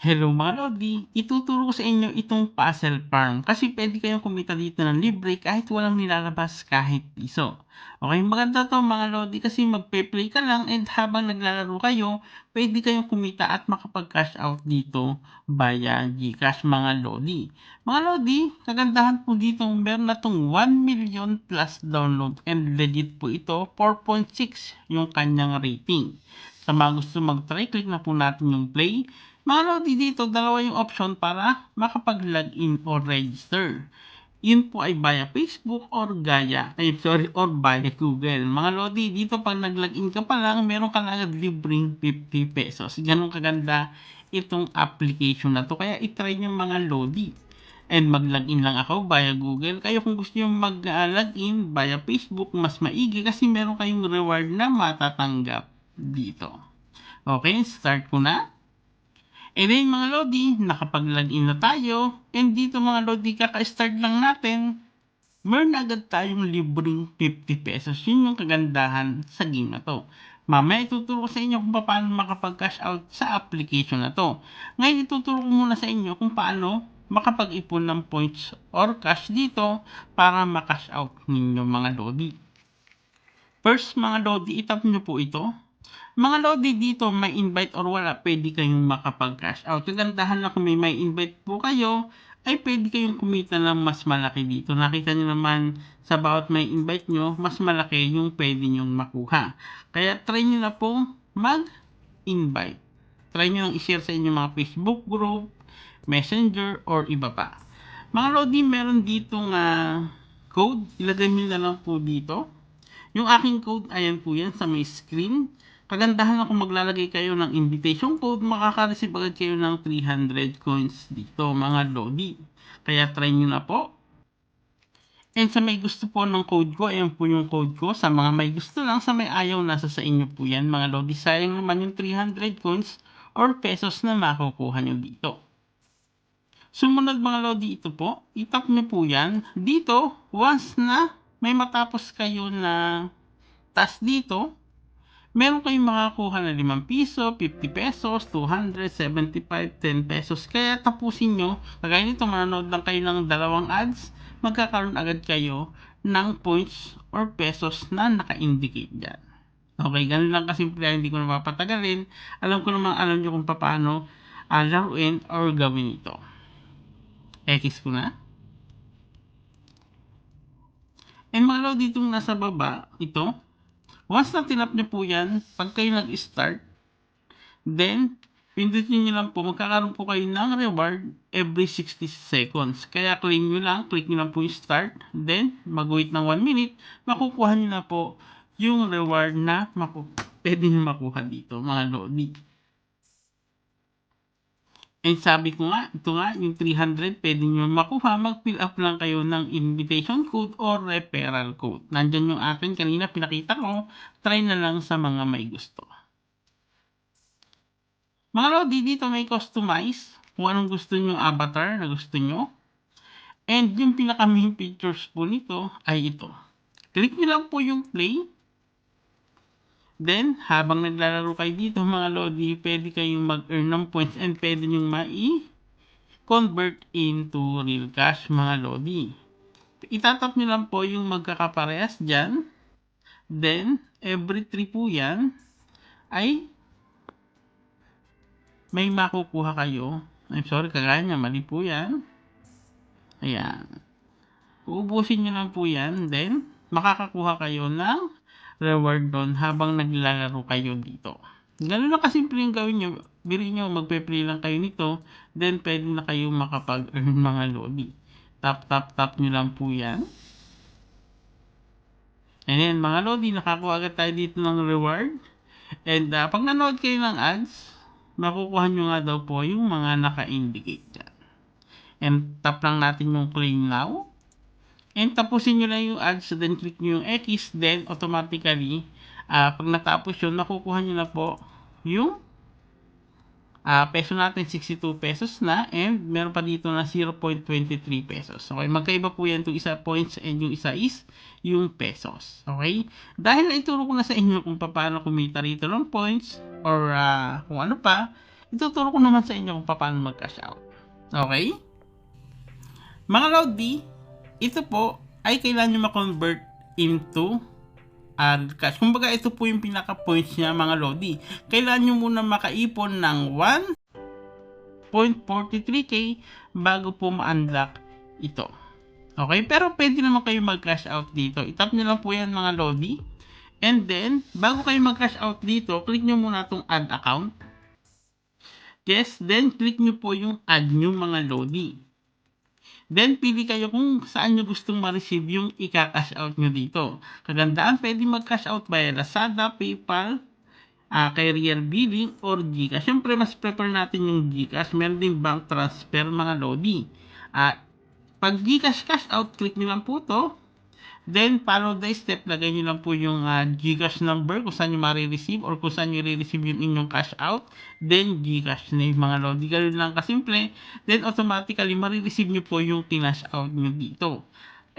Hello mga lodi, ituturo ko sa inyo itong puzzle farm kasi pwede kayong kumita dito ng libre kahit walang nilalabas kahit piso. Okay, maganda to mga lodi kasi magpe-play ka lang and habang naglalaro kayo, pwede kayong kumita at makapag-cash out dito via GCash mga lodi. Mga lodi, kagandahan po dito meron na tong 1 million plus download and legit po ito, 4.6 yung kanyang rating. Sa mga gusto mag-try, click na po natin yung play. Mga lodi dito, dalawa yung option para makapag-login or register. Yun po ay via Facebook or via Google. Mga lodi, dito pag nag-login ka pa lang, meron ka na agad libreng 50 pesos. Ganun kaganda itong application na to. Kaya itry nyo mga lodi. And mag-login lang ako via Google. Kayo kung gusto nyo mag-login via Facebook, mas maigi kasi meron kayong reward na matatanggap dito. Okay, start ko na. And then mga lodi, nakapag-login na tayo. And dito mga lodi, kaka-start lang natin. Meron agad tayong libreng 50 pesos. Yun yung kagandahan sa game na to. Mamaya ituturo ko sa inyo kung paano makapag-cash out sa application na to. Ngayon ituturo ko muna sa inyo kung paano makapag-ipon ng points or cash dito para makash out ninyo mga lodi. First mga lodi, itap nyo po ito. Mga lodi dito, may invite or wala, pwede kayong makapag-cash out. Kagandahan lang kung may invite po kayo, ay pwede kayong kumita ng mas malaki dito. Nakita nyo naman sa bawat may invite nyo, mas malaki yung pwede nyo makuha. Kaya try nyo na po mag-invite. Try nyo lang i-share sa inyong mga Facebook group, Messenger, or iba pa. Mga lodi, meron dito nga code. Ilagay nyo na lang po dito. Yung aking code, ayan po yan sa may screen. Kagandahan na kung maglalagay kayo ng invitation code, makaka-receive agad kayo ng 300 coins dito mga lodi. Kaya try nyo na po. And sa may gusto po ng code ko, ayan po yung code ko. Sa mga may gusto lang, sa may ayaw, nasa sa inyo po yan mga lodi. Sayang naman yung 300 coins or pesos na makukuha nyo dito. Sumunod mga lodi, ito po. Itap nyo po yan. Dito, once na may matapos kayo na task dito, meron kayong makakuha na 5 piso, 50 pesos, 200, 75, 10 pesos. Kaya tapusin nyo, kagaya nito, manonood lang kayo ng dalawang ads, magkakaroon agad kayo ng points or pesos na naka-indicate dyan. Okay, ganun lang kasimple, hindi ko na mapatagalin. Alam ko naman, alam nyo kung paano laruin or gawin ito. X ko na. And mga lodi, ditong nasa baba, ito, once na tinap nyo po yan, pag kayo nag-start, then, pindutin nyo lang po, magkakaroon po kayo ng reward every 60 seconds. Kaya click nyo lang po yung start, then, mag-wait ng 1 minute, makukuha nyo na po yung reward na pwede nyo makuha dito, mga lodi. And sabi ko nga, ito nga, yung 300, pwede nyo makuha, mag-fill up lang kayo ng invitation code or referral code. Nandyan yung akin, kanina pinakita ko, try na lang sa mga may gusto. Mga lodi, dito may customize kung anong gusto nyo avatar na gusto nyo. And yung pinaka main features po nito ay ito. Click nyo lang po yung play. Then, habang naglalaro kayo dito mga lodi, pwede kayong mag-earn ng points and pwede nyo convert into real cash mga lodi. Itatap nyo lang po yung magkakaparehas dyan. Then, every 3 po yan ay may makukuha kayo. I'm sorry, kagaya niya, mali po yan. Ayan. Uubusin nyo lang po yan. Then, makakakuha kayo ng reward doon habang naglalaro kayo dito. Ganun lang kasimple yung gawin nyo. Bili nyo, magpe-play lang kayo nito. Then, pwede na kayo makapag-earn mga lodi. Tap, tap, tap nyo lang po yan. And then, mga lodi, nakakuha agad tayo dito ng reward. And, pag nanood kayo ng ads, makukuha nyo nga daw po yung mga naka-indicate dyan. And, tap lang natin yung claim now. And tapusin nyo lang yung ads, then click nyo yung X, then automatically, pag natapos yun, makukuha nyo na po yung peso natin, 62 pesos na, and meron pa dito na 0.23 pesos. Okay, magkaiba po yan itong isa points and yung isa is yung pesos. Okay, dahil naituro ko na sa inyo kung paano kumita rito ng points or kung ano pa, ituturo ko naman sa inyo kung paano mag-cash out. Okay? Mga Lodi, ito po ay kailangan nyo ma-convert into cash. Kumbaga ito po yung pinaka-points niya mga Lodi. Kailangan nyo muna makaipon ng 1.43k bago po ma-unlock ito. Okay? Pero pwede naman kayo mag-cash out dito. I-tap nyo lang po yan mga Lodi. And then, bago kayo mag-cash out dito, click nyo muna itong add account. Yes, then click nyo po yung add new mga Lodi. Then, pili kayo kung saan nyo gustong ma-receive yung i-cash out nyo dito. Kagandaan, pwede mag-cash out via Lazada, PayPal, Carrier Billing, or GCash. Siyempre, mas prefer natin yung GCash. Meron din bank transfer mga Lodi. Pag GCash cash out, click nyo lang po to. Then, follow the step, lagay nyo lang po yung GCash number kung saan nyo ma-receive or kung saan nyo re-receive yung inyong cash out. Then, GCash name mga Lodi. Ganun lang kasimple. Then, automatically, ma-receive nyo po yung kinash out nyo dito.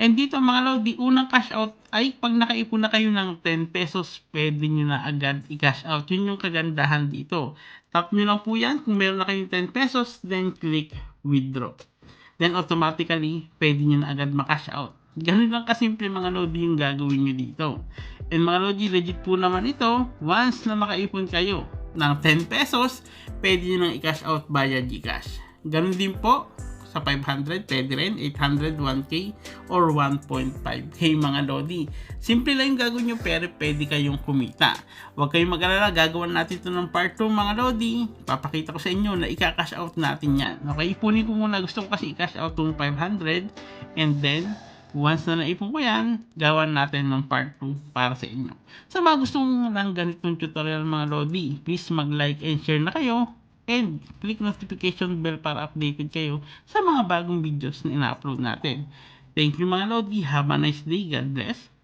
And dito mga Lodi, unang cash out ay pag nakaipon na kayo ng 10 pesos, pwede nyo na agad i-cash out. Yun yung kagandahan dito. Tap nyo lang po yan. Kung meron na kayong 10 pesos, then click withdraw. Then automatically, pwede nyo na agad ma-cash out. Ganun lang kasimple mga Lodi yung gagawin nyo dito. And mga Lodi, legit po naman ito. Once na makaipon kayo ng 10 pesos, pwede nyo nang i-cash out via GCash. Ganun din po sa 500, pwede rin 800, 1K, or 1.5K mga Lodi. Simple lang yung gagawin nyo pero pwede kayong kumita. Huwag kayong mag-alala, gagawin natin ito ng part 2 mga Lodi. Papakita ko sa inyo na i-cash out natin yan. Okay, ipunin ko muna. Gusto ko kasi i-cash out yung 500 and then once na naipon ko yan, gawan natin ng part 2 para sa inyo. Sa mga gustong ng ganitong tutorial mga Lodi, please mag-like and share na kayo. And click notification bell para updated kayo sa mga bagong videos na ina-upload natin. Thank you mga Lodi. Have a nice day. God bless.